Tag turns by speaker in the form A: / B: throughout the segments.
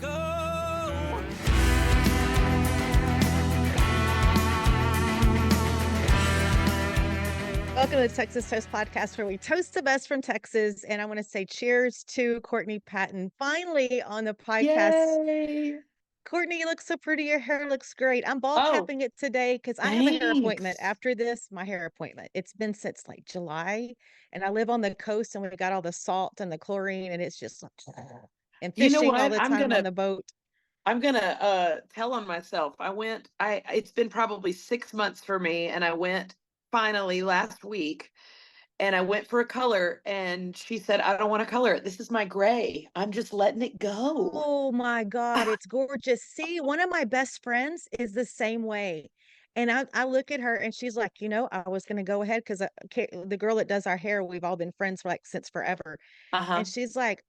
A: Go.
B: Welcome to the Texas Toast Podcast, where we toast the best from Texas. And I want to say cheers to Courtney Patton, finally on the podcast.
C: Yay!
B: Courtney, you look so pretty. Your hair looks great. I'm ball
C: Oh,
B: capping it today because I have a hair appointment
C: thanks.
B: after this. My hair appointment. It's been since like July, and I live on the coast, and we got all the salt and the chlorine, and it's just like, and
C: You know
B: fishing all
C: what?
B: the time on the boat.
C: I'm gonna tell on myself. It's been probably 6 months for me, and I went finally last week, and I went for a color, and she said, I don't want to color it. This is my gray. I'm just letting it go.
B: Oh my God, it's gorgeous. See, one of my best friends is the same way. And I look at her and she's like, I was going to go ahead because the girl that does our hair, we've all been friends for like since forever. And
C: Uh-huh.
B: she's like,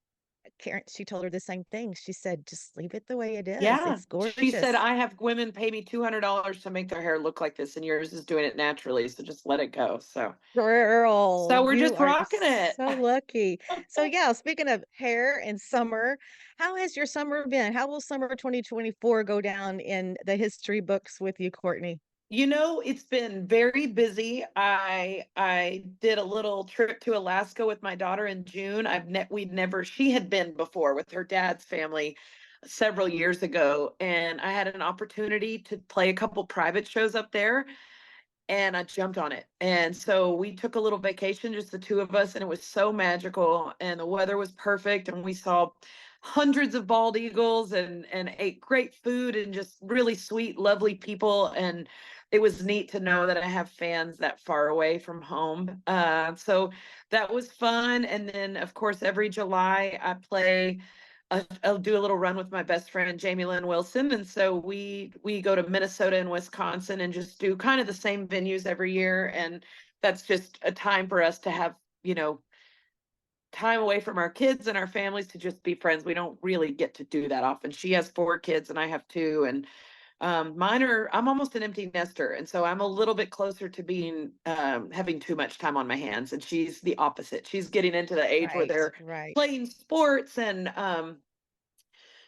B: Karen, she told her the same thing. She said, just leave it the way it is.
C: Yeah.
B: It's
C: She said,
B: gorgeous.
C: I have women pay me $200 to make their hair look like this, and yours is doing it naturally. So just let it go. So
B: Girl,
C: we're
B: you
C: just
B: are
C: rocking it.
B: so lucky. So yeah, speaking of hair and summer, how has your summer been? How will summer 2024 go down in the history books with you, Courtney?
C: It's been very busy. I did a little trip to Alaska with my daughter in June. We'd never she had been before with her dad's family several years ago, and I had an opportunity to play a couple private shows up there, and I jumped on it. And so we took a little vacation, just the two of us, and it was so magical, and the weather was perfect, and we saw hundreds of bald eagles and ate great food and just really sweet, lovely people. And it was neat to know that I have fans that far away from home. So that was fun. And then, of course, every July I'll do a little run with my best friend Jamie Lynn Wilson, and so we go to Minnesota and Wisconsin and just do kind of the same venues every year, and that's just a time for us to have time away from our kids and our families to just be friends. We don't really get to do that often. She has 4 kids and I have 2, and I'm almost an empty nester, and so I'm a little bit closer to being having too much time on my hands, and she's the opposite. She's getting into the age where
B: Right,
C: they're
B: right.
C: playing sports, and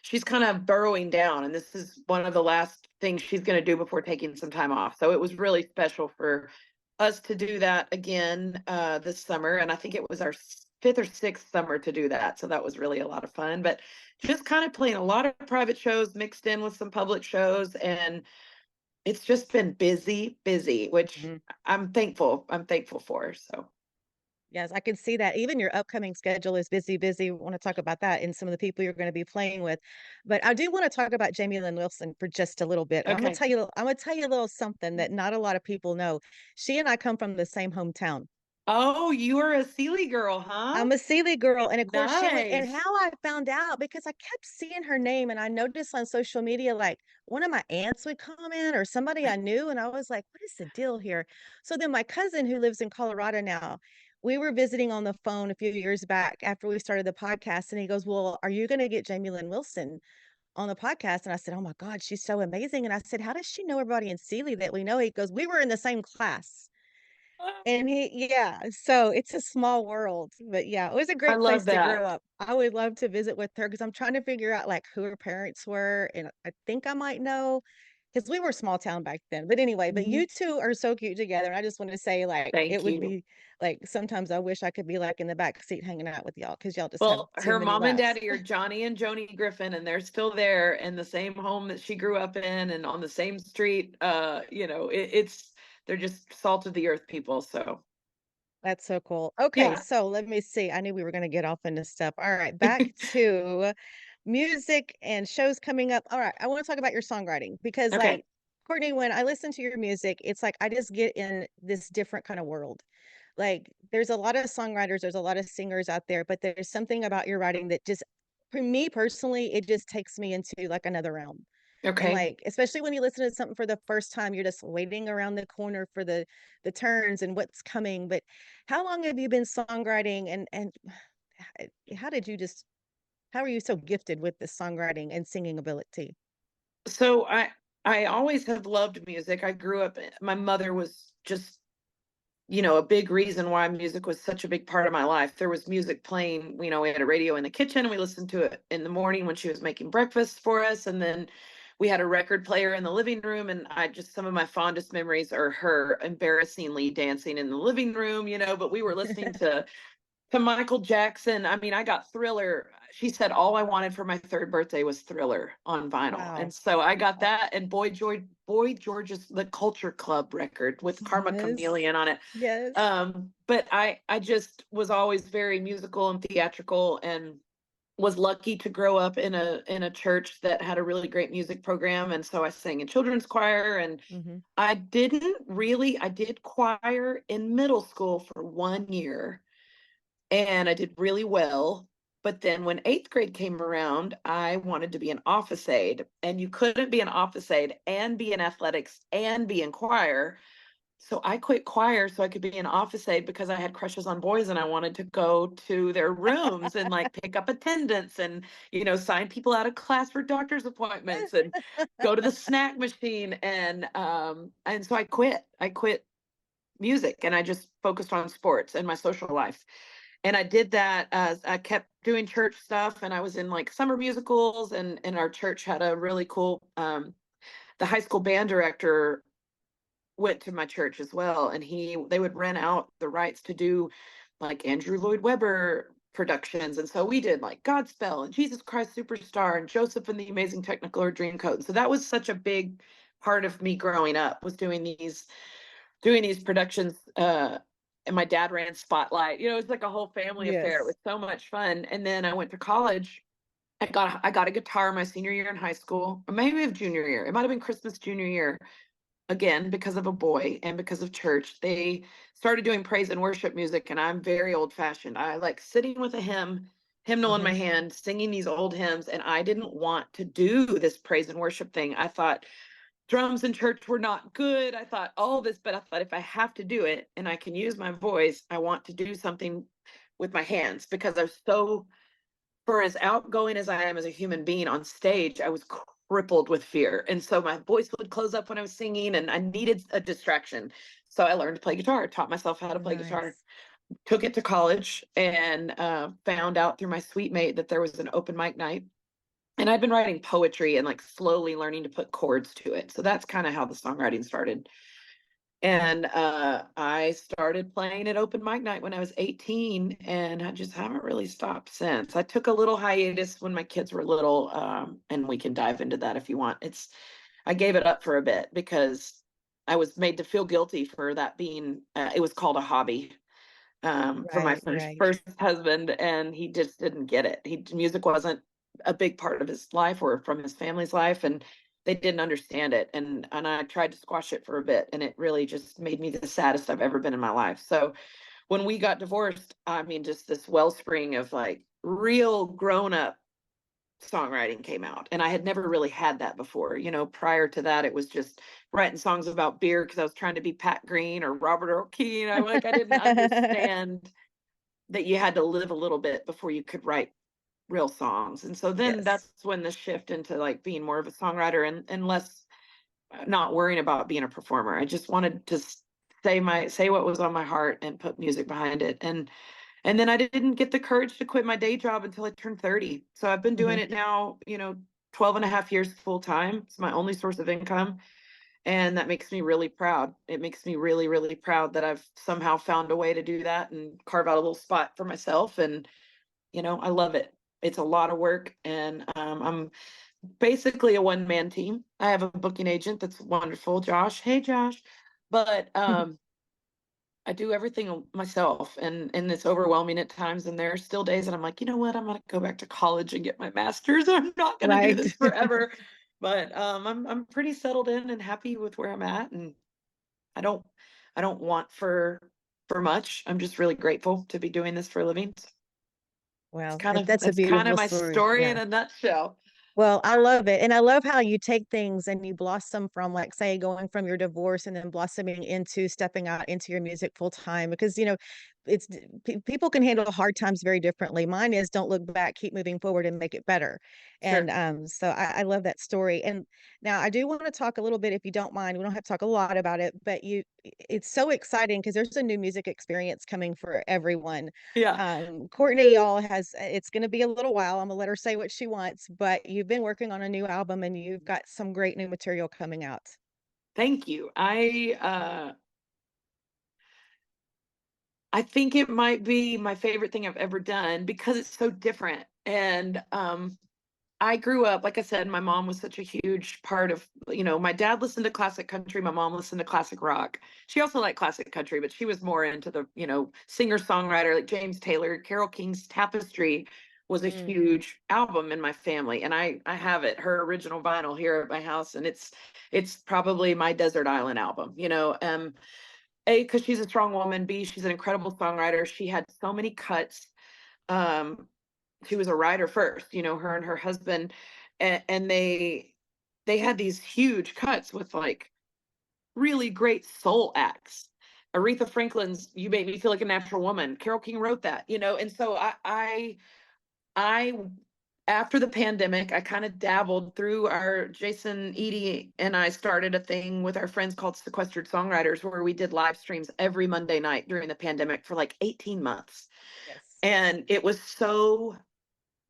C: she's kind of burrowing down, and this is one of the last things she's going to do before taking some time off. So it was really special for us to do that again this summer, and I think it was our fifth or sixth summer to do that. So that was really a lot of fun. But just kind of playing a lot of private shows mixed in with some public shows, and it's just been busy, which
B: Mhm.
C: I'm thankful for. So
B: Yes, I can see that. Even your upcoming schedule is busy, busy. We want to talk about that and some of the people you're going to be playing with. But I do want to talk about Jamie Lynn Wilson for just a little bit. And
C: okay.
B: I'm gonna tell you a little something that not a lot of people know. She and I come from the same hometown.
C: Oh, you are a Sealy girl, huh?
B: I'm a Sealy girl. And of course she went, and
C: Nice.
B: how I found out because I kept seeing her name and I noticed on social media, like one of my aunts would comment or somebody I knew, and I was like, what is the deal here? So then my cousin who lives in Colorado now, we were visiting on the phone a few years back after we started the podcast, and he goes, well, are you going to get Jamie Lynn Wilson on the podcast? And I said, oh my God, she's so amazing. And I said, how does she know everybody in Sealy that we know? He goes, we were in the same class. And yeah, so it's a small world, but yeah, it was a
C: I
B: great place
C: love
B: to
C: that.
B: grow up. I would love to visit with her because I'm trying to figure out like who her parents were, and I think I might know because we were small town back then. But anyway, but
C: Mhm.
B: you two are so cute together. And I just want to say, like, it
C: Thank
B: would
C: you.
B: be like sometimes I wish I could be like in the back seat hanging out with y'all because y'all just have
C: Well,
B: too
C: her
B: many
C: mom and
B: laughs.
C: daddy are Johnny and Joni Griffin, and they're still there in the same home that she grew up in and on the same street. It's they're just salt of the earth people. So
B: That's so cool. Okay,
C: yeah.
B: so let me see. I knew we were going to get off into stuff. All right, back to music and shows coming up. All right, I want to talk about your songwriting because,
C: Okay.
B: like, Courtney, when I listen to your music, it's like I just get in this different kind of world. Like, there's a lot of songwriters, there's a lot of singers out there, but there's something about your writing that just, for me personally, it just takes me into like another realm. And
C: Okay.
B: like, especially when you listen to something for the first time, you're just waiting around the corner for the turns and what's coming. But how long have you been songwriting and how did you just how are you so gifted with this songwriting and singing ability?
C: So I always have loved music. I grew up. My mother was just a big reason why music was such a big part of my life. There was music playing, we had a radio in the kitchen and we listened to it in the morning when she was making breakfast for us. And then we had a record player in the living room. And some of my fondest memories are her embarrassingly dancing in the living room, but we were listening to Michael Jackson. I mean, I got Thriller. She said all I wanted for my third birthday was Thriller on vinyl.
B: Wow.
C: And so I got that and Boy George's The Culture Club record with Karma
B: Yes.
C: Chameleon on it.
B: Yes.
C: But I just was always very musical and theatrical, and was lucky to grow up in a church that had a really great music program. And so I sang in children's choir, and
B: Hmm.
C: I did choir in middle school for 1 year, and I did really well. But then when eighth grade came around, I wanted to be an office aide, and you couldn't be an office aide and be in athletics and be in choir. So I quit choir so I could be an office aide because I had crushes on boys and I wanted to go to their rooms and like pick up attendance and, sign people out of class for doctor's appointments and go to the snack machine. And so I quit. I quit music and I just focused on sports and my social life. And I did that as I kept doing church stuff, and I was in like summer musicals, and our church had a really cool the high school band director went to my church as well, and they would rent out the rights to do like Andrew Lloyd Webber productions. And so we did like Godspell and Jesus Christ Superstar and Joseph and the Amazing Technicolor Dreamcoat. And so that was such a big part of me growing up, was doing these productions. And my dad ran Spotlight. It was like a whole family affair. It
B: Yes.
C: was so much fun. And then I went to college. I got a guitar my senior year in high school, or maybe of junior year. It might have been Christmas junior year. Again, because of a boy and because of church, they started doing praise and worship music, and I'm very old fashioned. I like sitting with a hymnal in my
B: Hmm.
C: hand, singing these old hymns, and I didn't want to do this praise and worship thing. I thought drums in church were not good. I thought all this, but I thought if I have to do it and I can use my voice, I want to do something with my hands, because I was so, for as outgoing as I am as a human being on stage, I was crippled with fear. And so my voice would close up when I was singing and I needed a distraction. So I learned to play guitar, taught myself how to play guitar,
B: Nice.
C: took it to college, and found out through my suite mate that there was an open mic night. And I'd been writing poetry and like slowly learning to put chords to it. So that's kind of how the songwriting started. And I started playing at open mic night when I was 18, and I just haven't really stopped since. I took a little hiatus when my kids were little, and we can dive into that if you want. I gave it up for a bit because I was made to feel guilty for that being, it was called a hobby, for my
B: Right.
C: first
B: Right.
C: first husband, and he just didn't get it. Music wasn't a big part of his life or from his family's life, and they didn't understand it. And I tried to squash it for a bit, and it really just made me the saddest I've ever been in my life. So when we got divorced, I mean, just this wellspring of like real grown up songwriting came out, and I had never really had that before. Prior to that, it was just writing songs about beer because I was trying to be Pat Green or Robert Earl Keen. I didn't understand that you had to live a little bit before you could write real songs. And so then
B: Yes.
C: that's when the shift into like being more of a songwriter, and less, not worrying about being a performer. I just wanted to say what was on my heart and put music behind it. And then I didn't get the courage to quit my day job until I turned 30. So I've been doing
B: Hmm.
C: it now, 12 and a half years full time. It's my only source of income. And that makes me really proud. It makes me really, really proud that I've somehow found a way to do that and carve out a little spot for myself. And, I love it. It's a lot of work. And I'm basically a one-man team. I have a booking agent that's wonderful, Josh. Hey, Josh. But I do everything myself, and it's overwhelming at times. And there are still days that I'm like, you know what, I'm gonna go back to college and get my master's. I'm not gonna do
B: Right.
C: this forever. But I'm pretty settled in and happy with where I'm at, and I don't I don't want for much. I'm just really grateful to be doing this for a living. It's
B: Well,
C: kind of
B: that's a
C: that's kind of
B: beautiful
C: my
B: story.
C: story in
B: Yeah.
C: a nutshell.
B: Well, I love it. And I love how you take things and you blossom from, like, say, going from your divorce and then blossoming into stepping out into your music full time. Because, people can handle hard times very differently. Mine is don't look back, keep moving forward and make it better. And
C: Sure.
B: so I love that story. And now I do want to talk a little bit, if you don't mind. We don't have to talk a lot about it, but it's so exciting because there's a new music experience coming for everyone.
C: Yeah.
B: Courtney, y'all has it's going to be a little while. I'm gonna let her say what she wants, but you've been working on a new album and you've got some great new material coming out.
C: Thank you. I think it might be my favorite thing I've ever done because it's so different. And I grew up, like I said, my mom was such a huge part of, my dad listened to classic country, my mom listened to classic rock. She also liked classic country, but she was more into the, singer-songwriter like James Taylor. Carole King's Tapestry was a
B: Mm,
C: huge album in my family, and I have it, her original vinyl here at my house, and it's probably my desert island album, A, because she's a strong woman, B, she's an incredible songwriter. She had so many cuts. Um, she was a writer first, her and her husband, and they had these huge cuts with like really great soul acts. Aretha Franklin's "You Make Me Feel Like a Natural Woman." Carole King wrote that, and so I after the pandemic, I kind of dabbled through our Jason Edie and I started a thing with our friends called Sequestered Songwriters where we did live streams every Monday night during the pandemic for like 18 months.
B: yes.
C: And it was so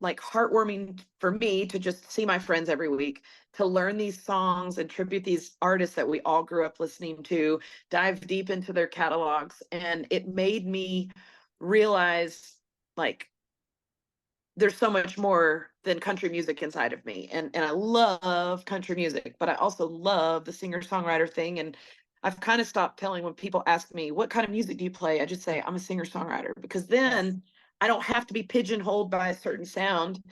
C: like heartwarming for me to just see my friends every week, to learn these songs and tribute these artists that we all grew up listening to, dive deep into their catalogs. And it made me realize like there's so much more than country music inside of me. And I love country music, but I also love the singer-songwriter thing. And I've kind of stopped telling when people ask me, what kind of music do you play? I just say, I'm a singer-songwriter, because
B: Yes.
C: then I don't have to be pigeonholed by a certain sound.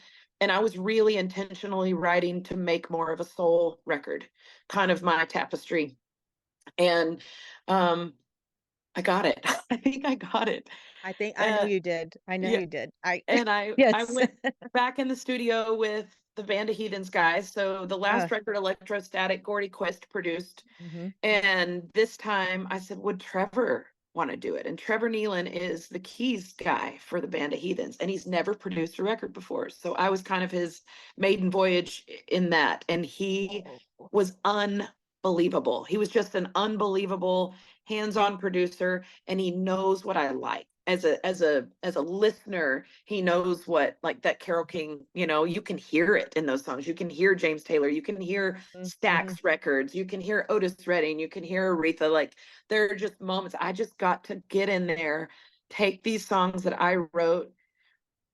C: And I was really intentionally writing to make more of a soul record, kind of my tapestry. And I got it. I think I got it.
B: I know
C: Uh,
B: you did. I know
C: yeah,
B: you did. I
C: and I
B: yes.
C: went back in the studio with the Band of Heathens guys. So the
B: Uh,
C: last record, Electrostatic, Gordy Quist produced.
B: mhm.
C: And this time I said, would Trevor want to do it? And Trevor Nealon is the keys guy for the Band of Heathens, and he's never produced a record before. So I was kind of his maiden voyage in that. And he was unbelievable. He was just an unbelievable hands-on producer, and he knows what I like. As a listener, he knows what, like, that Carole King, you can hear it in those songs. You can hear James Taylor, you can hear
B: Mhm.
C: Stax records, you can hear Otis Redding, you can hear Aretha. Like, there are just moments I just got to get in there, take these songs that I wrote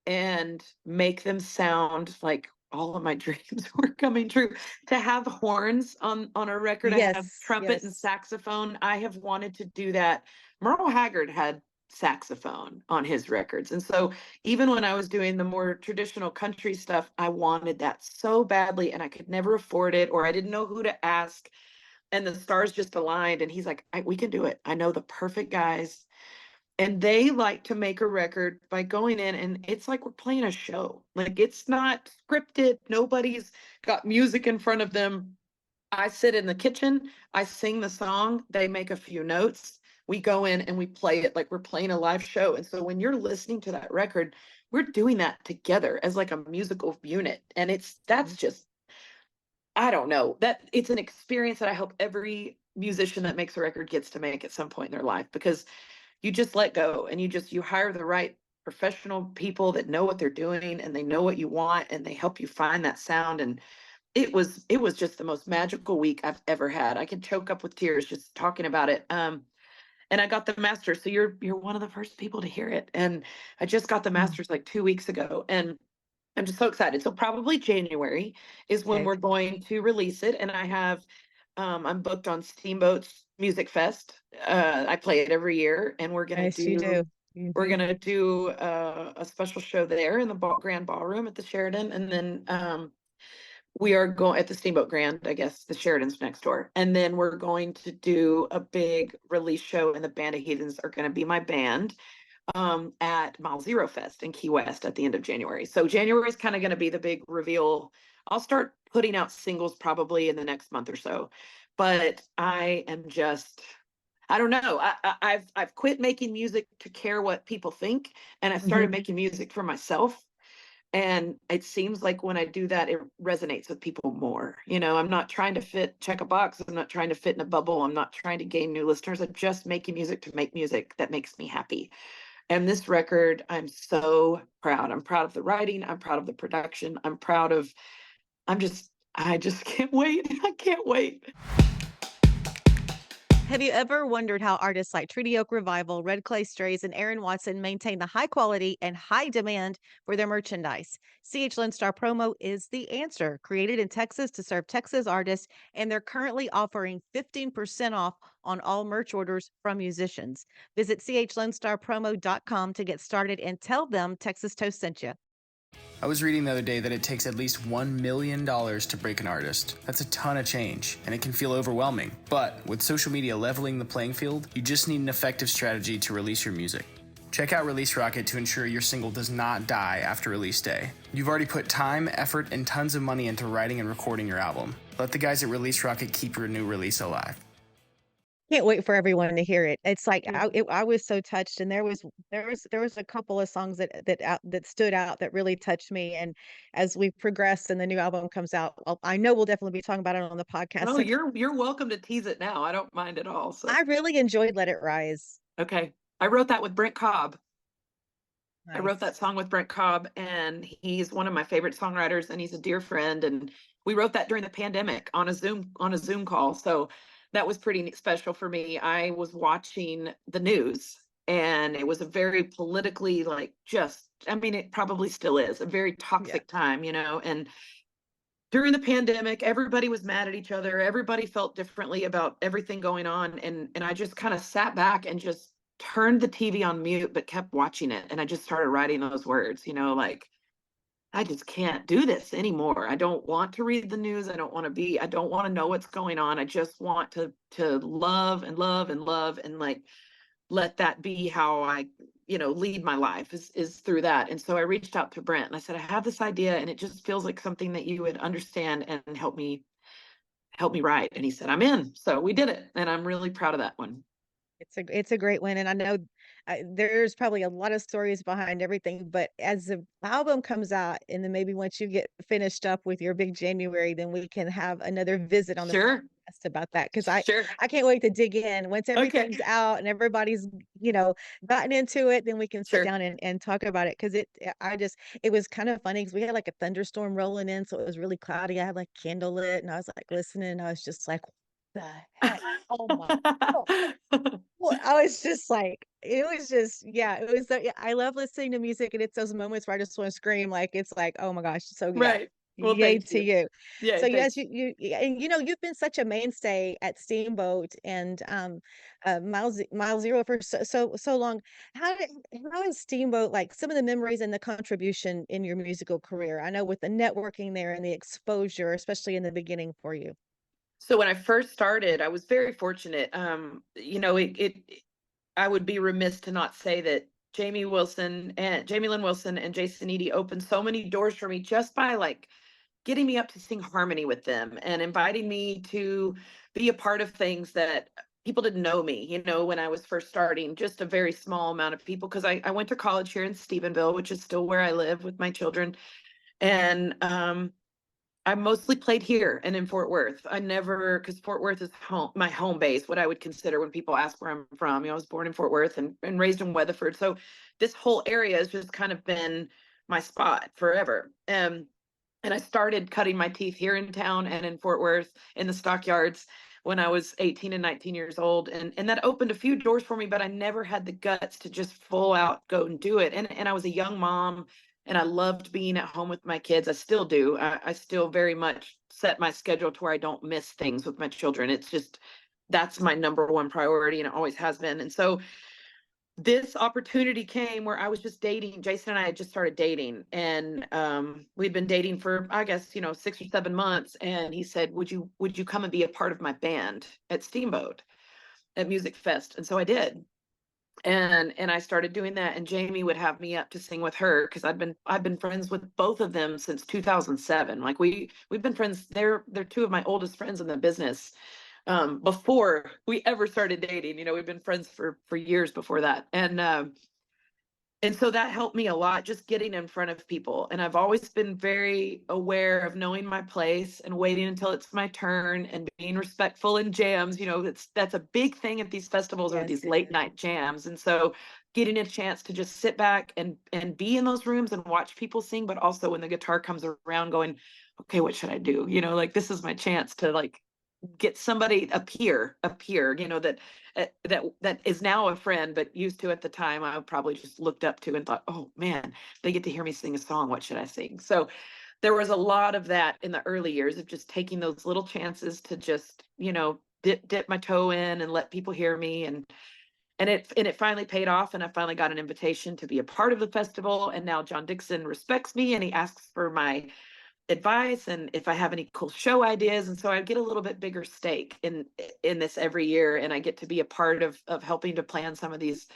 C: and make them sound like all of my dreams were coming true. To have horns on a record, I have
B: Yes,
C: trumpet and
B: yes.
C: saxophone. I have wanted to do that. Merle Haggard had saxophone on his records. And so even when I was doing the more traditional country stuff, I wanted that so badly, and I could never afford it, or I didn't know who to ask. And the stars just aligned, and he's like, we can do it. I know the perfect guys. And they like to make a record by going in, and it's like we're playing a show. Like, it's not scripted. Nobody's got music in front of them. I sit in the kitchen, I sing the song, they make a few notes. We go in and we play it like we're playing a live show. And so when you're listening to that record, we're doing that together as like a musical unit. And that's
B: Mhm.
C: just, I don't know, that it's an experience that I hope every musician that makes a record gets to make at some point in their life, because you just let go, and you hire the right professional people that know what they're doing, and they know what you want, and they help you find that sound. And it was just the most magical week I've ever had. I can choke up with tears just talking about it. And I got the masters, so you're one of the first people to hear it. And I just got the
B: Mm.
C: masters like 2 weeks ago, and I'm just so excited. So probably January is when
B: Okay.
C: we're going to release it. And I'm booked on Steamboat's Music Fest. I play it every year, and
B: Yes, you do.
C: we're
B: Mhm.
C: gonna do a special show there in the Grand Ballroom at the Sheridan, and then we are going at the Steamboat Grand. I guess the Sheridan's next door, and then we're going to do a big release show, and the Band of Heathens are going to be my band at Mile Zero Fest in Key West at the end of January. So January is kind of going to be the big reveal. I'll start putting out singles probably in the next month or so, but I am just I don't know. I've quit making music to care what people think, and I
B: Mhm.
C: started making music for myself. And it seems like when I do that, it resonates with people more. You know, I'm not trying to check a box. I'm not trying to fit in a bubble. I'm not trying to gain new listeners. I'm just making music to make music that makes me happy. And this record, I'm so proud. I'm proud of the writing. I'm proud of the production. I just can't wait. I can't wait.
B: Have you ever wondered how artists like Treaty Oak Revival, Red Clay Strays, and Aaron Watson maintain the high quality and high demand for their merchandise? CH Lone Star Promo is the answer. Created in Texas to serve Texas artists, and they're currently offering 15% off on all merch orders from musicians. Visit chlonestarpromo.com to get started and tell them Texas Toast sent you.
A: I was reading the other day that it takes at least $1 million to break an artist. That's a ton of change, and it can feel overwhelming. But with social media leveling the playing field, you just need an effective strategy to release your music. Check out Release Rocket to ensure your single does not die after release day. You've already put time, effort, and tons of money into writing and recording your album. Let the guys at Release Rocket keep your new release alive.
B: Can't wait for everyone to hear it. It's like
C: Yeah.
B: I was so touched, and there was a couple of songs that stood out that really touched me. And as we progress and the new album comes out, I know we'll definitely be talking about it on the
C: Oh,
B: podcast.
C: you're welcome to tease it now. I don't mind at all. So
B: I really enjoyed Let It Rise.
C: okay. I wrote that with Brent Cobb. I wrote
B: Nice.
C: that song with Brent Cobb, and he's one of my favorite songwriters, and he's a dear friend. And we wrote that during the pandemic on a Zoom call. So that was pretty special for me. I was watching the news, and it was a very politically, like, just, I mean, it probably still is a very
B: Yeah.
C: toxic time, you know. And during the pandemic, everybody was mad at each other. Everybody felt differently about everything going on. And I just kind of sat back and just turned the TV on mute, but kept watching it. And I just started writing those words, you know, like, I just can't do this anymore. I don't want to read the news. I don't want to know what's going on. I just want to love and love and love and, like, let that be how I, you know, lead my life is through that. And so I reached out to Brent and I said, I have this idea and it just feels like something that you would understand and help me write. And he said, I'm in. So we did it. And I'm really proud of that one.
B: It's a great win, and I know, there's probably a lot of stories behind everything, but as the album comes out, and then maybe once you get finished up with your big January, then we can have another visit on the
C: Sure.
B: podcast about that, 'cause
C: Sure.
B: I can't wait to dig in. Once
C: Okay.
B: everything's out and everybody's, you know, gotten into it, then we can sit
C: Sure.
B: down and talk about it, 'cause it was kind of funny because we had, like, a thunderstorm rolling in, so it was really cloudy. I had, like, candle lit, and I was, like, listening, and I was just like, "What the heck? Oh my god." Well, I was just like it was just yeah, it was yeah, I love listening to music, and it's those moments where I just wanna scream, like, it's like, "Oh my gosh." So, yeah,
C: Right. Well,
B: yay
C: thank
B: to
C: you.
B: you.
C: Yeah,
B: So, yes,
C: thanks.
B: yeah, and, you've been such a mainstay at Steamboat and, Mile Zero for so long. How did how is Steamboat, like, some of the memories and the contribution in your musical career? I know with the networking there and the exposure, especially in the beginning for you.
C: So when I first started, I was very fortunate. You know, I would be remiss to not say that Jamie Lynn Wilson and Jason Eady opened so many doors for me just by, like, getting me up to sing harmony with them and inviting me to be a part of things that people didn't know me, you know, when I was first starting, just a very small amount of people. Cause I went to college here in Stephenville, which is still where I live with my children. And I mostly played here and in Fort Worth. I never, because Fort Worth is my home base, what I would consider when people ask where I'm from. You know, I was born in Fort Worth and raised in Weatherford. So this whole area has just kind of been my spot forever. And I started cutting my teeth here in town and in Fort Worth in the stockyards when I was 18 and 19 years old. And that opened a few doors for me, but I never had the guts to just full out go and do it. And I was a young mom and I loved being at home with my kids. I still do. I still very much set my schedule to where I don't miss things with my children. It's just that's my number one priority and it always has been. And so this opportunity came where I was just dating. Jason and I had just started dating, and we'd been dating for, I guess, you know, 6 or 7 months. And he said, would you come and be a part of my band at Steamboat at Music Fest?" And so I did. And I started doing that. And Jamie would have me up to sing with her because I've been friends with both of them since 2007. Like we've been friends. They're two of my oldest friends in the business. before we ever started dating. You know, we've been friends for years before that. And so that helped me a lot, just getting in front of people. And I've always been very aware of knowing my place and waiting until it's my turn and being respectful in jams. You know, that's a big thing at these festivals, or
B: Yes,
C: these
B: it
C: late
B: is.
C: night jams. And so getting a chance to just sit back and be in those rooms and watch people sing, but also when the guitar comes around going, okay, what should I do? You know, like, this is my chance to, like, get somebody, a peer, you know, that is now a friend, but used to at the time I probably just looked up to and thought, oh man, they get to hear me sing a song. What should I sing? So there was a lot of that in the early years of just taking those little chances to just, you know, dip my toe in and let people hear me. And it finally paid off, and I finally got an invitation to be a part of the festival. And now John Dixon respects me and he asks for my advice and if I have any cool show ideas. And so I get a little bit bigger stake in this every year, and I get to be a part of helping to plan some of these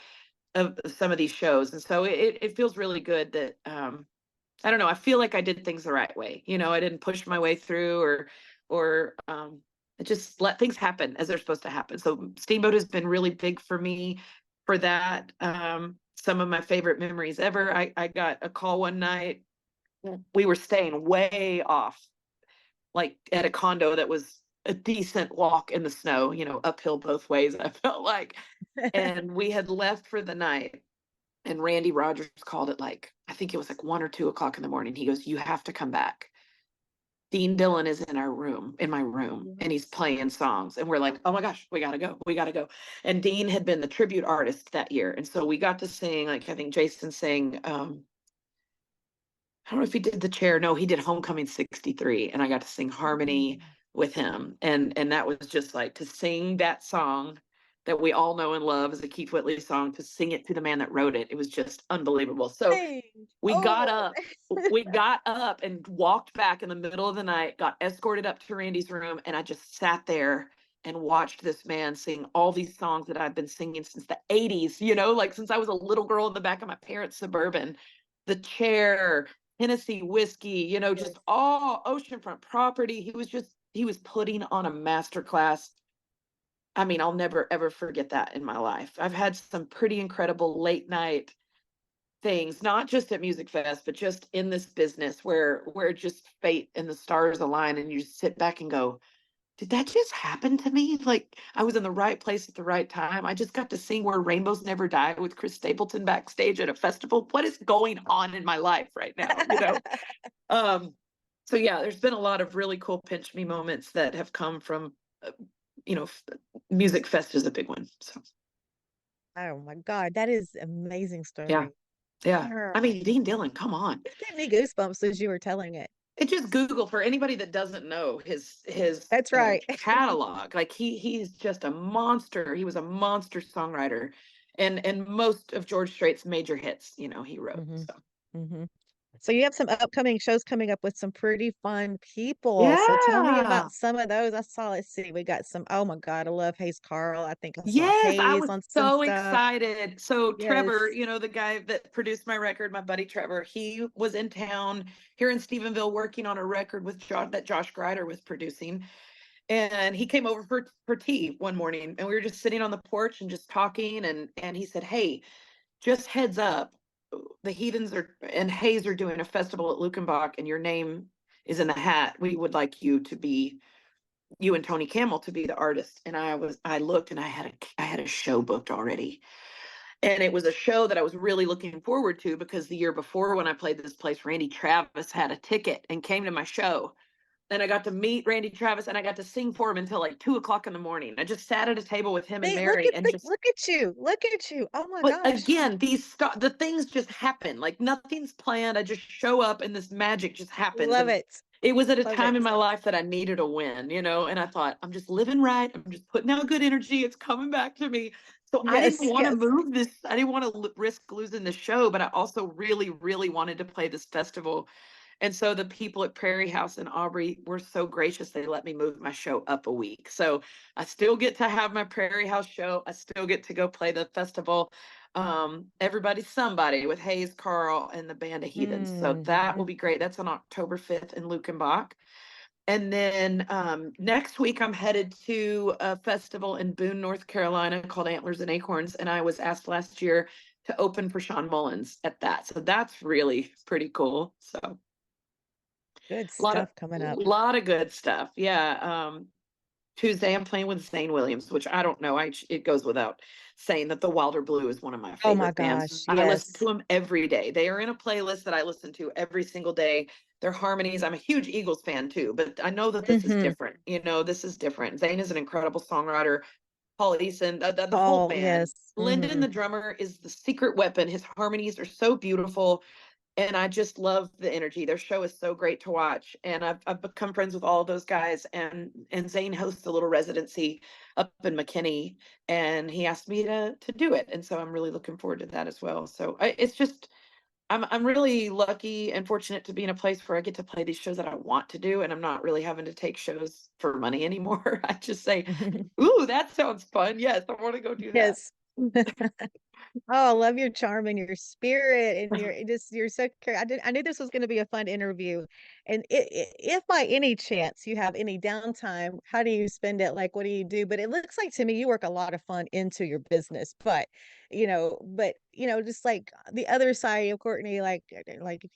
C: shows. And so it feels really good that I don't know, I feel like I did things the right way. You know, I didn't push my way through, or I just let things happen as they're supposed to happen. So Steamboat has been really big for me for that. Some of my favorite memories ever. I got a call one night. We were staying way off, like at a condo that was a decent walk in the snow, you know, uphill both ways, I felt like. And we had left for the night. And Randy Rogers called it, like, I think it was like 1 or 2 o'clock in the morning. He goes, you have to come back. Dean Dillon is in my room, and he's playing songs. And we're like, oh my gosh, we gotta go. We gotta go. And Dean had been the tribute artist that year. And so we got to sing, like, I think Jason sang, I don't know if he did The Chair. No, he did Homecoming 63, and I got to sing harmony with him. And that was just like, to sing that song that we all know and love as a Keith Whitley song, to sing it to the man that wrote it. It was just unbelievable. So
B: Dang.
C: we got
B: Oh.
C: up, we got up and walked back in the middle of the night, got escorted up to Randy's room, and I just sat there and watched this man sing all these songs that I've been singing since the 80s, you know, like since I was a little girl in the back of my parents' Suburban. The Chair, Tennessee Whiskey, you know,
B: Yes.
C: just all oceanfront property. He was putting on a master class. I mean, I'll never ever forget that in my life. I've had some pretty incredible late night things, not just at Music Fest, but just in this business where just fate and the stars align, and you just sit back and go, did that just happen to me? Like, I was in the right place at the right time. I just got to sing Where Rainbows Never Die with Chris Stapleton backstage at a festival. What is going on in my life right now? You know? Um, so yeah, there's been a lot of really cool pinch me moments that have come from, you know, Music Fest is a big one. So
B: Oh my God, that is amazing
C: yeah,
B: story.
C: yeah. I
B: Girl,
C: mean, Dean Dillon, come on.
B: just gave me goosebumps as you were telling it.
C: It just Google, for anybody that doesn't know his
B: That's right.
C: catalog. Like, he's just a monster. He was a monster songwriter, and most of George Strait's major hits, you know, he wrote.
B: hmm
C: So
B: hmm So you have some upcoming shows coming up with some pretty fun people. So tell me
C: yeah.
B: about some of those. I saw, let's see, we got some, oh my God, I love Hayes Carl. I think I saw
C: Yes, I
B: Hayes
C: was
B: on some
C: so
B: stuff.
C: excited. So
B: Yes.
C: Trevor, you know, the guy that produced my record, my buddy Trevor, he was in town here in Stephenville working on a record with Josh Greider was producing. And he came over for tea one morning, and we were just sitting on the porch and just talking, and he said, hey, just heads up, the Heathens and Hayes are doing a festival at Lukenbach, and your name is in the hat. We would like you and Tony Camel to be the artist. And I looked, and I had a show booked already. And it was a show that I was really looking forward to, because the year before, when I played this place, Randy Travis had a ticket and came to my show. And I got to meet Randy Travis, and I got to sing for him until like 2 o'clock in the morning. I just sat at a table with him and
B: Hey,
C: Mary, and just,
B: look at you. Look at you. Oh my
C: but
B: gosh.
C: again, the things just happen. Like, nothing's planned. I just show up, and this magic just happens.
B: Love
C: And
B: it.
C: it was at a
B: Love
C: time in
B: it.
C: my life that I needed a win, you know, and I thought, I'm just living right. I'm just putting out good energy. It's coming back to me. So I didn't
B: Yes,
C: want to
B: yes.
C: move this. I didn't want to risk losing the show, but I also really, really wanted to play this festival. And so the people at Prairie House in Aubrey were so gracious. They let me move my show up a week. So I still get to have my Prairie House show. I still get to go play the festival. Everybody's Somebody with Hayes Carl and the Band of Heathens. So that will
B: Mm-hmm.
C: be great. That's on October 5th in Lukenbach. And then next week, I'm headed to a festival in Boone, North Carolina called Antlers and Acorns. And I was asked last year to open for Sean Mullins at that. So that's really pretty cool. So
B: Good
C: a lot of
B: stuff coming up.
C: good stuff. Yeah. Tuesday, I'm playing with Zane Williams, which I don't know. It goes without saying that the Wilder Blue is one of my
B: Oh my
C: favorite bands.
B: gosh,
C: I listen to
B: yes.
C: them every day. They are in a playlist that I listen to every single day. Their harmonies. I'm a huge Eagles fan too, but I know that this is
B: Mm-hmm.
C: different. This is different. Zane is an incredible songwriter. Paul Eason, the whole
B: Oh,
C: band.
B: yes.
C: Lyndon,
B: Mm-hmm.
C: the drummer, is the secret weapon. His harmonies are so beautiful, and I just love the energy. Their show is so great to watch, and I've become friends with all of those guys. And Zane hosts a little residency up in McKinney, and he asked me to do it, and so I'm really looking forward to that as well. So it's just I'm really lucky and fortunate to be in a place where I get to play these shows that I want to do, and I'm not really having to take shows for money anymore. I just say, "Ooh, that sounds fun. Yes, I want to go do that."
B: Yes. Oh, I love your charm and your spirit and you're so I knew this was going to be a fun interview. And if by any chance you have any downtime, how do you spend it? Like, what do you do? But it looks like to me you work a lot of fun into your business. But just like the other side of Courtney, like you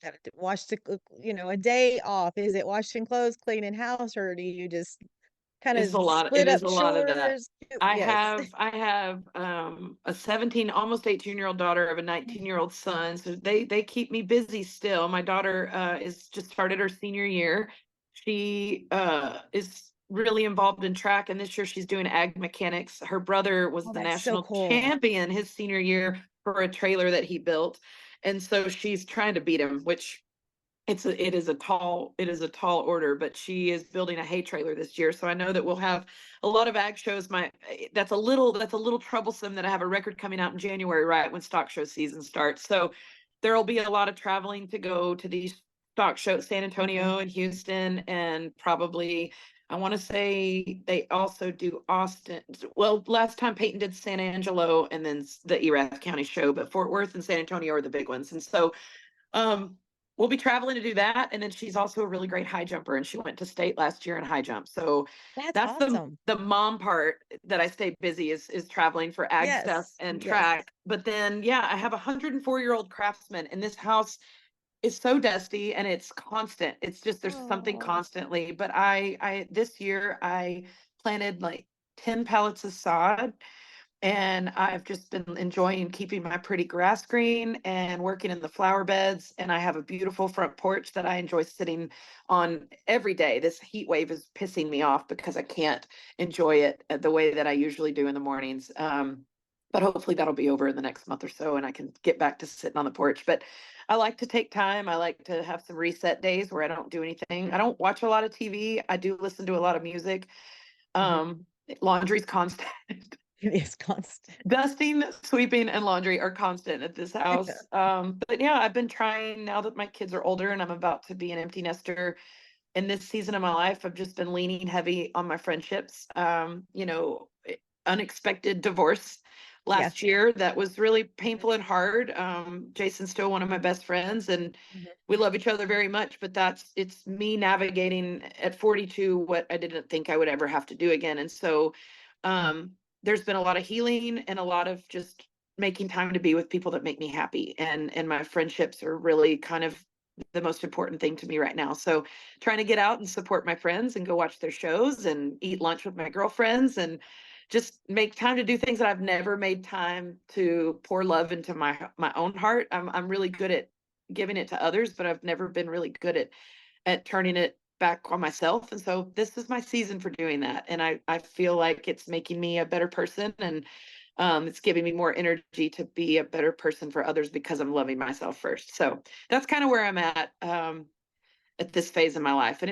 B: got to wash a day off. Is it washing clothes, cleaning house, or do you just kind
C: It's
B: of
C: a lot. It
B: split
C: is
B: up
C: a lot of that.
B: chores?
C: I
B: Yes.
C: have I have a 17, almost 18-year-old daughter of a 19-year-old son. So they keep me busy still. My daughter is just started her senior year. She is really involved in track, and this year she's doing ag mechanics. Her brother was
B: Oh,
C: the
B: that's so
C: national
B: cool.
C: champion his senior year for a trailer that he built. And so she's trying to beat him, which it is a tall order, but she is building a hay trailer this year. So I know that we'll have a lot of ag shows. That's a little troublesome that I have a record coming out in January, right when stock show season starts. So there'll be a lot of traveling to go to these stock shows, San
B: Mhm.
C: Antonio and Houston, and probably I want to say they also do Austin. Well, last time Peyton did San Angelo and then the Erath County show, but Fort Worth and San Antonio are the big ones. And so um, we'll be traveling to do that. And then she's also a really great high jumper, and she went to state last year in high jump. So
B: That's
C: that's the
B: awesome.
C: the mom part that I stay busy is traveling for ag stuff
B: Yes,
C: and
B: yes.
C: track. But then yeah, I have a 104-year-old craftsman, and this house is so dusty and it's constant. It's just there's something
B: Oh,
C: constantly. But I this year I planted like 10 pallets of sod, and I've just been enjoying keeping my pretty grass green and working in the flower beds. And I have a beautiful front porch that I enjoy sitting on every day. This heat wave is pissing me off because I can't enjoy it the way that I usually do in the mornings. But hopefully that'll be over in the next month or so and I can get back to sitting on the porch. But I like to take time. I like to have some reset days where I don't do anything. I don't watch a lot of TV. I do listen to a lot of music.
B: mhm.
C: Um, Laundry's constant.
B: It is constant.
C: Dusting, sweeping, and laundry are constant at this house. But yeah, I've been trying now that my kids are older and I'm about to be an empty nester in this season of my life. I've just been leaning heavy on my friendships. Unexpected divorce
B: Yes.
C: last year that was really painful and hard. Jason's still one of my best friends, and
B: Mhm.
C: we love each other very much. But it's me navigating at 42 what I didn't think I would ever have to do again. And so, um, there's been a lot of healing and a lot of just making time to be with people that make me happy. And my friendships are really kind of the most important thing to me right now. So trying to get out and support my friends and go watch their shows and eat lunch with my girlfriends and just make time to do things that I've never made time to pour love into my own heart. I'm really good at giving it to others, but I've never been really good at turning it back on myself. And so this is my season for doing that. And I feel like it's making me a better person, and it's giving me more energy to be a better person for others because I'm loving myself first. So that's kind of where I'm at this phase in my life. And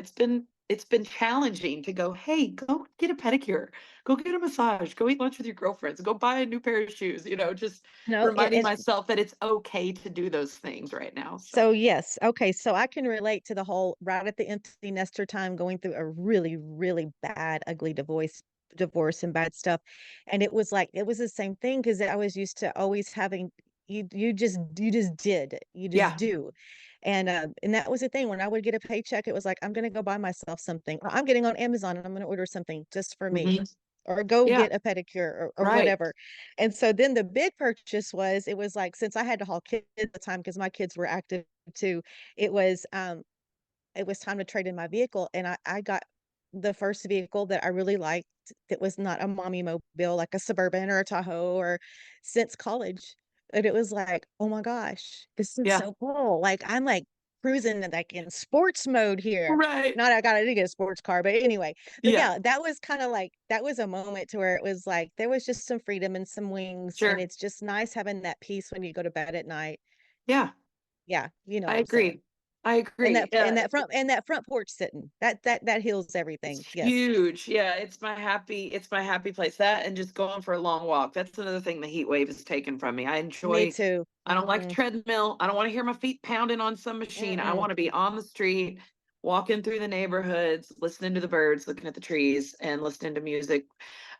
C: it's been challenging to go, hey, go get a pedicure, go get a massage, go eat lunch with your girlfriends, go buy a new pair of shoes, just
B: No,
C: reminding myself that it's okay to do those things right now. So
B: so yes. Okay, so I can relate to the whole right at the empty nester time going through a really, really bad, ugly divorce and bad stuff. And it was the same thing because I was used to always having you just did. You just
C: yeah.
B: do. And that was the thing. When I would get a paycheck, it was like, I'm gonna go buy myself something. Or I'm getting on Amazon and I'm gonna order something just for me.
C: Mhm.
B: Or go
C: Yeah,
B: get a pedicure or
C: right.
B: whatever. And so then the big purchase was, it was like, since I had to haul kids at the time because my kids were active too, it was it was time to trade in my vehicle. And I got the first vehicle that I really liked that was not a mommy mobile, like a Suburban or a Tahoe, or since college. And it was like, oh my gosh, this is
C: Yeah,
B: so cool. Like I'm like cruising like in sports mode here.
C: right.
B: Not I gotta get a sports car, but anyway. But
C: Yeah,
B: yeah, that was kind of like, that was a moment to where it was like there was just some freedom and some wings. And
C: sure.
B: it's just nice having that peace when you go to bed at night.
C: Yeah,
B: Yeah, you know
C: I
B: what I'm saying.
C: agree. I
B: And
C: agree.
B: that front porch sitting, that heals
C: It's
B: everything. Yes.
C: huge. Yeah, it's my happy place. That and just going for a long walk. That's another thing the heat wave has taken from me.
B: Me too.
C: I don't like
B: Mhm.
C: treadmill. I don't want to hear my feet pounding on some machine. I
B: Mm-mm.
C: want to be on the street, walking through the neighborhoods, listening to the birds, looking at the trees, and listening to music.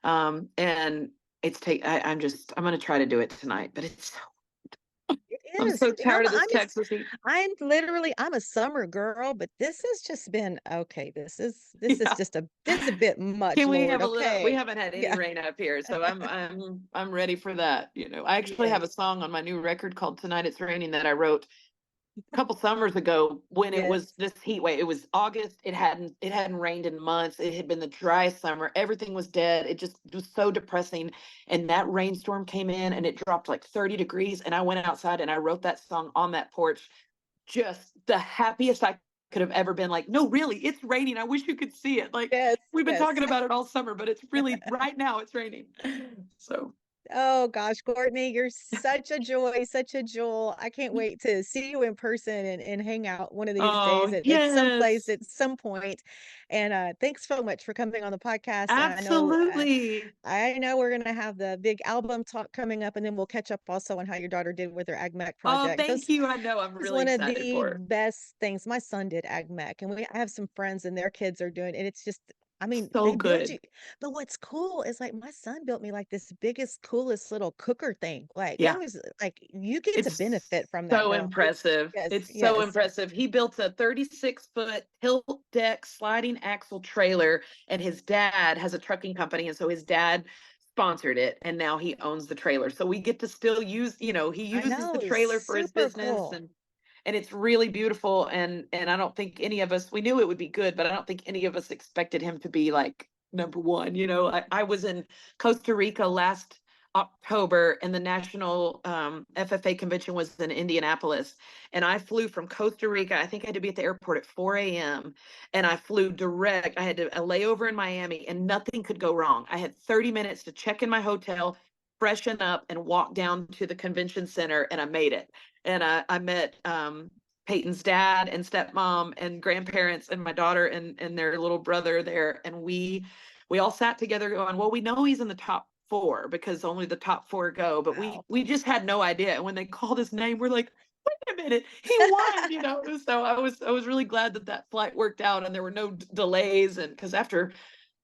C: And I'm gonna try to do it tonight, but
B: It
C: I'm
B: is.
C: so
B: You know
C: tired of
B: what?
C: this Texas heat.
B: I'm a summer girl, but this has just been okay. This is
C: Yeah.
B: just this is a bit much,
C: Can we
B: Lord.
C: have a little we
B: Okay.
C: haven't had any
B: Yeah.
C: rain up here, so I'm ready for that, you know. I actually have a
B: Yes.
C: song on my new record called Tonight It's Raining that I wrote a couple summers ago when it was
B: Yes.
C: this heat wave. It was August. It hadn't rained in months. It had been the driest summer. Everything was dead. It was so depressing. And that rainstorm came in and it dropped like 30 degrees. And I went outside and I wrote that song on that porch. Just the happiest I could have ever been. Like, no, really, it's raining. I wish you could see it. Like,
B: Yes.
C: we've been
B: Yes.
C: talking about it all summer, but it's really right now it's raining. So,
B: Oh gosh, Courtney, you're such a joy, such a jewel. I can't wait to see you in person and hang out one of these days
C: oh,
B: at some place
C: yes,
B: at some point. And thanks so much for coming on the podcast.
C: absolutely.
B: I know we're gonna have the big album talk coming up, and then we'll catch up also on how your daughter did with her AgMac
C: Oh,
B: project.
C: thank
B: This
C: you. I know. I'm
B: is
C: really
B: one of
C: excited
B: the
C: for it.
B: best things. My son did AgMac, and I have some friends and their kids are doing, and it's just, I mean,
C: So
B: they build you.
C: good.
B: But what's cool is like my son built me like this biggest, coolest little cooker thing. Like it
C: Yeah.
B: was like you get to
C: It's
B: benefit from that,
C: so
B: girl.
C: impressive.
B: Yes,
C: It's so
B: yes.
C: impressive. He built a 36-foot tilt deck sliding axle trailer, and his dad has a trucking company. And so his dad sponsored it, and now he owns the trailer. So we get to still use, he
B: I
C: uses
B: know
C: the
B: it's
C: trailer for his
B: super
C: business,
B: cool.
C: and it's really beautiful. And I don't think any of us, we knew it would be good, but I don't think any of us expected him to be like number one. I was in Costa Rica last October, and the national FFA convention was in Indianapolis. And I flew from Costa Rica. I think I had to be at the airport at 4 a.m. And I flew direct. I had a layover in Miami, and nothing could go wrong. I had 30 minutes to check in my hotel, freshen up, and walk down to the convention center, and I made it. And I met Peyton's dad and stepmom and grandparents and my daughter and their little brother there. And we all sat together going, well, we know he's in the top four because only the top four go, but we
B: Wow.
C: we just had no idea. And when they called his name, we're like, wait a minute, he won. So I was really glad that flight worked out and there were no delays. And because after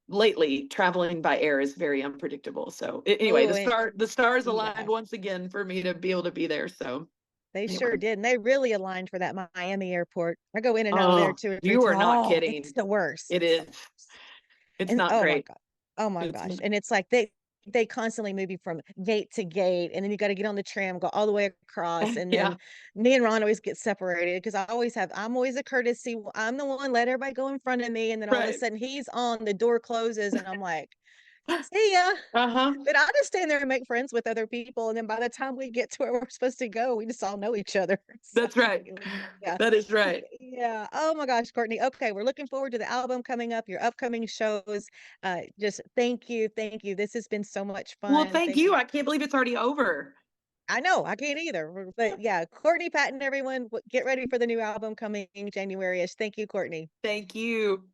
C: lately traveling by air is very unpredictable. So anyway,
B: Oh,
C: the stars aligned
B: yeah.
C: once again for me to be able to be there. So
B: They
C: anyway.
B: sure did, and they really aligned for that Miami airport. I go in and out of there
C: Oh,
B: 2 or 3
C: you are
B: times.
C: not
B: Oh, it's
C: kidding.
B: the worst.
C: It
B: It's the
C: is.
B: worst.
C: It's
B: And
C: not
B: oh my
C: great.
B: god. Oh my
C: It's
B: gosh. And it's like they constantly move you from gate to gate, and then you got to get on the tram, go all the way across, and
C: yeah,
B: then me and Ron always get separated because I'm always a courtesy. I'm the one let everybody go in front of me, and then all of a
C: right.
B: sudden he's on, the door closes, and I'm like, see ya.
C: Uh-huh.
B: But I'll just stand there and make friends with other people. And then by the time we get to where we're supposed to go, we just all know each other. So,
C: That's right.
B: yeah.
C: That is right.
B: Yeah. Oh my gosh, Courtney. Okay. We're looking forward to the album coming up, your upcoming shows. Just thank you. Thank you. This has been so much
C: Well,
B: fun.
C: thank
B: Thank you.
C: you. I can't believe it's already over.
B: I know I can't either. But yeah, Courtney Patton, everyone, get ready for the new album coming January-ish. Thank you, Courtney.
C: Thank you.